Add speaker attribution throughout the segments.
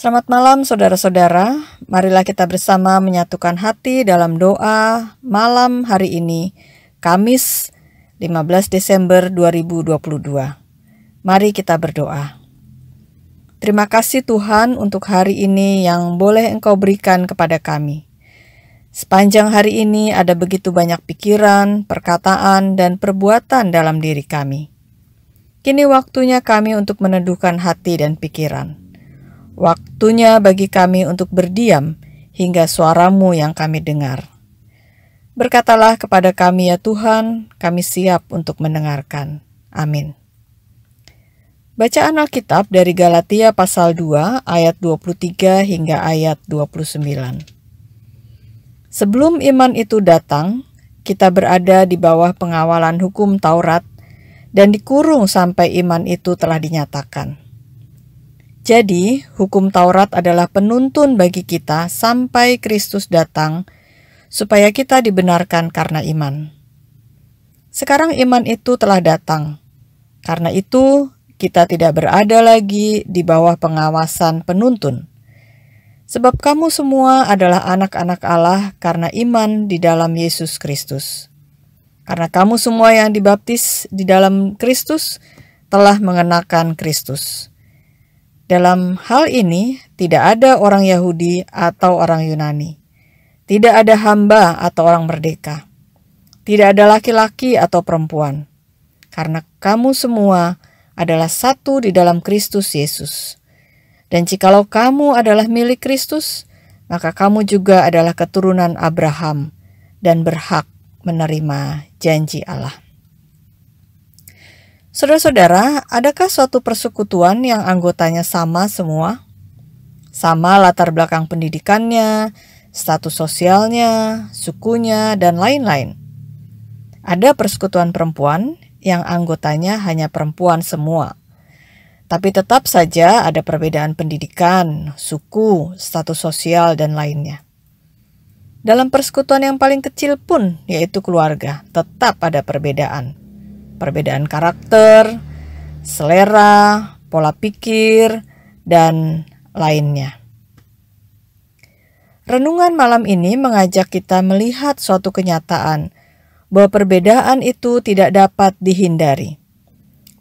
Speaker 1: Selamat malam saudara-saudara, marilah kita bersama menyatukan hati dalam doa malam hari ini, Kamis 15 Desember 2022. Mari kita berdoa. Terima kasih Tuhan untuk hari ini yang boleh Engkau berikan kepada kami. Sepanjang hari ini ada begitu banyak pikiran, perkataan, dan perbuatan dalam diri kami. Kini waktunya kami untuk meneduhkan hati dan pikiran. Waktunya bagi kami untuk berdiam hingga suara-Mu yang kami dengar. Berkatalah kepada kami ya Tuhan, kami siap untuk mendengarkan. Amin. Bacaan Alkitab dari Galatia pasal 2 ayat 23 hingga ayat 29. Sebelum iman itu datang, kita berada di bawah pengawalan hukum Taurat dan dikurung sampai iman itu telah dinyatakan. Jadi, hukum Taurat adalah penuntun bagi kita sampai Kristus datang, supaya kita dibenarkan karena iman. Sekarang iman itu telah datang. Karena itu, kita tidak berada lagi di bawah pengawasan penuntun. Sebab kamu semua adalah anak-anak Allah karena iman di dalam Yesus Kristus. Karena kamu semua yang dibaptis di dalam Kristus telah mengenakan Kristus. Dalam hal ini, tidak ada orang Yahudi atau orang Yunani. Tidak ada hamba atau orang merdeka. Tidak ada laki-laki atau perempuan. Karena kamu semua adalah satu di dalam Kristus Yesus. Dan jikalau kamu adalah milik Kristus, maka kamu juga adalah keturunan Abraham dan berhak menerima janji Allah. Saudara-saudara, adakah suatu persekutuan yang anggotanya sama semua? Sama latar belakang pendidikannya, status sosialnya, sukunya, dan lain-lain. Ada persekutuan perempuan yang anggotanya hanya perempuan semua. Tapi tetap saja ada perbedaan pendidikan, suku, status sosial, dan lainnya. Dalam persekutuan yang paling kecil pun, yaitu keluarga, tetap ada perbedaan. Perbedaan karakter, selera, pola pikir, dan lainnya. Renungan malam ini mengajak kita melihat suatu kenyataan bahwa perbedaan itu tidak dapat dihindari.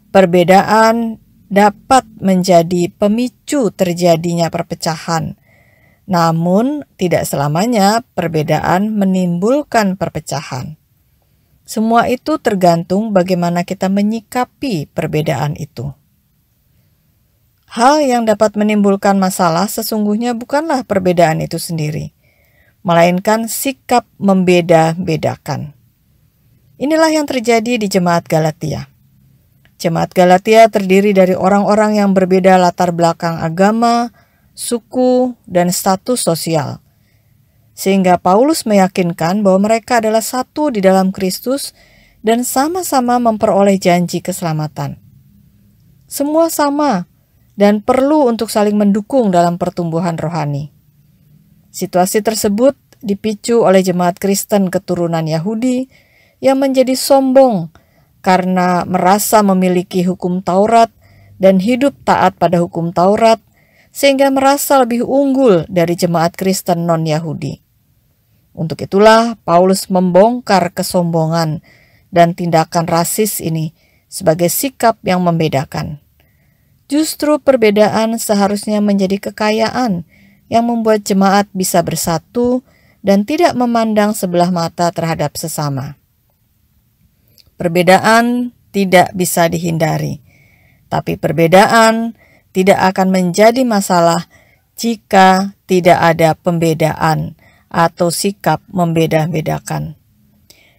Speaker 1: Perbedaan dapat menjadi pemicu terjadinya perpecahan, namun tidak selamanya perbedaan menimbulkan perpecahan. Semua itu tergantung bagaimana kita menyikapi perbedaan itu. Hal yang dapat menimbulkan masalah sesungguhnya bukanlah perbedaan itu sendiri, melainkan sikap membeda-bedakan. Inilah yang terjadi di jemaat Galatia. Jemaat Galatia terdiri dari orang-orang yang berbeda latar belakang agama, suku, dan status sosial. Sehingga Paulus meyakinkan bahwa mereka adalah satu di dalam Kristus dan sama-sama memperoleh janji keselamatan. Semua sama dan perlu untuk saling mendukung dalam pertumbuhan rohani. Situasi tersebut dipicu oleh jemaat Kristen keturunan Yahudi yang menjadi sombong karena merasa memiliki hukum Taurat dan hidup taat pada hukum Taurat, sehingga merasa lebih unggul dari jemaat Kristen non-Yahudi. Untuk itulah Paulus membongkar kesombongan dan tindakan rasis ini sebagai sikap yang membedakan. Justru perbedaan seharusnya menjadi kekayaan yang membuat jemaat bisa bersatu dan tidak memandang sebelah mata terhadap sesama. Perbedaan tidak bisa dihindari, tapi perbedaan tidak akan menjadi masalah jika tidak ada pembedaan atau sikap membeda-bedakan.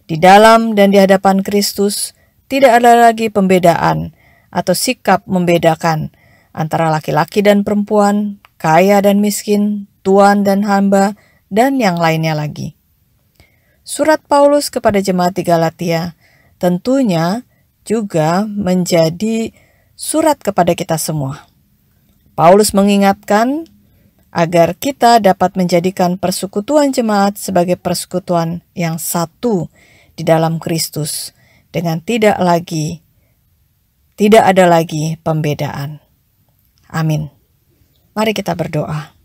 Speaker 1: Di dalam dan di hadapan Kristus tidak ada lagi pembedaan atau sikap membedakan antara laki-laki dan perempuan, kaya dan miskin, tuan dan hamba, dan yang lainnya lagi. Surat Paulus kepada jemaat di Galatia tentunya juga menjadi surat kepada kita semua. Paulus mengingatkan agar kita dapat menjadikan persekutuan jemaat sebagai persekutuan yang satu di dalam Kristus dengan tidak ada lagi pembedaan. Amin. Mari kita berdoa.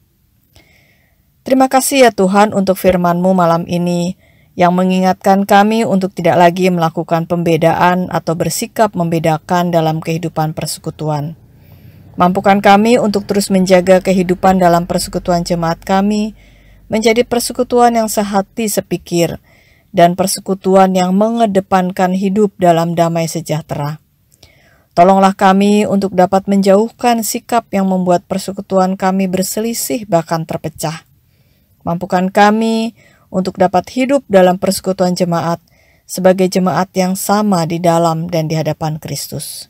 Speaker 1: Terima kasih ya Tuhan untuk firman-Mu malam ini yang mengingatkan kami untuk tidak lagi melakukan pembedaan atau bersikap membedakan dalam kehidupan persekutuan. Mampukan kami untuk terus menjaga kehidupan dalam persekutuan jemaat kami, menjadi persekutuan yang sehati sepikir, dan persekutuan yang mengedepankan hidup dalam damai sejahtera. Tolonglah kami untuk dapat menjauhkan sikap yang membuat persekutuan kami berselisih bahkan terpecah. Mampukan kami untuk dapat hidup dalam persekutuan jemaat sebagai jemaat yang sama di dalam dan di hadapan Kristus.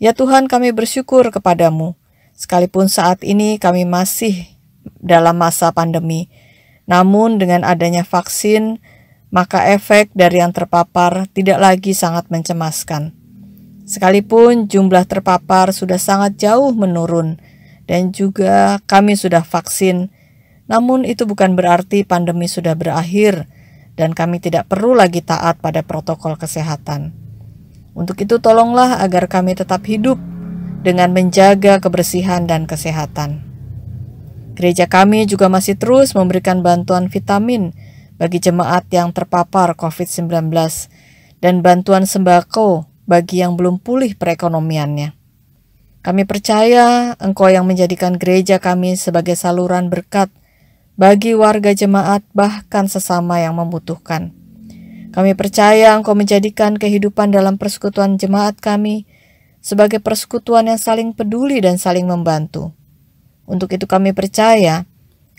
Speaker 1: Ya Tuhan, kami bersyukur kepadamu, sekalipun saat ini kami masih dalam masa pandemi, namun dengan adanya vaksin, maka efek dari yang terpapar tidak lagi sangat mencemaskan. Sekalipun jumlah terpapar sudah sangat jauh menurun dan juga kami sudah vaksin, namun itu bukan berarti pandemi sudah berakhir dan kami tidak perlu lagi taat pada protokol kesehatan. Untuk itu tolonglah agar kami tetap hidup dengan menjaga kebersihan dan kesehatan. Gereja kami juga masih terus memberikan bantuan vitamin bagi jemaat yang terpapar COVID-19 dan bantuan sembako bagi yang belum pulih perekonomiannya. Kami percaya Engkau yang menjadikan gereja kami sebagai saluran berkat bagi warga jemaat bahkan sesama yang membutuhkan. Kami percaya Engkau menjadikan kehidupan dalam persekutuan jemaat kami sebagai persekutuan yang saling peduli dan saling membantu. Untuk itu kami percaya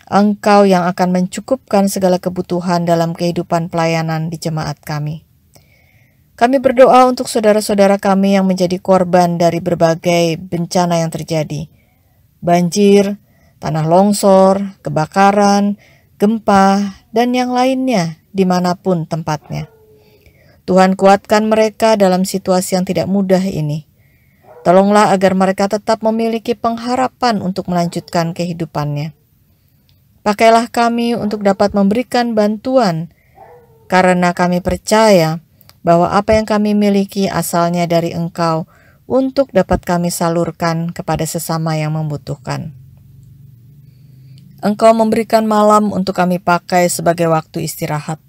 Speaker 1: Engkau yang akan mencukupkan segala kebutuhan dalam kehidupan pelayanan di jemaat kami. Kami berdoa untuk saudara-saudara kami yang menjadi korban dari berbagai bencana yang terjadi. Banjir, tanah longsor, kebakaran, gempa, dan yang lainnya dimanapun tempatnya. Tuhan kuatkan mereka dalam situasi yang tidak mudah ini. Tolonglah agar mereka tetap memiliki pengharapan untuk melanjutkan kehidupannya. Pakailah kami untuk dapat memberikan bantuan, karena kami percaya bahwa apa yang kami miliki asalnya dari Engkau untuk dapat kami salurkan kepada sesama yang membutuhkan. Engkau memberikan malam untuk kami pakai sebagai waktu istirahat.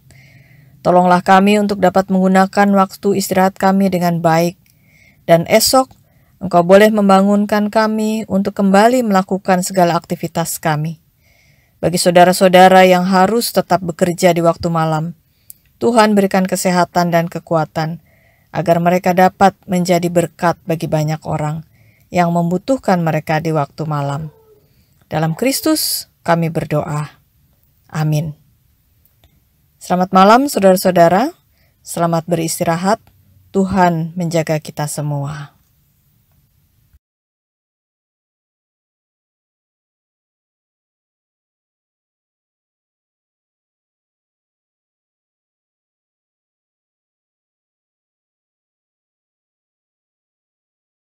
Speaker 1: Tolonglah kami untuk dapat menggunakan waktu istirahat kami dengan baik, dan esok Engkau boleh membangunkan kami untuk kembali melakukan segala aktivitas kami. Bagi saudara-saudara yang harus tetap bekerja di waktu malam, Tuhan berikan kesehatan dan kekuatan, agar mereka dapat menjadi berkat bagi banyak orang yang membutuhkan mereka di waktu malam. Dalam Kristus kami berdoa. Amin. Selamat malam saudara-saudara, selamat beristirahat, Tuhan menjaga kita semua.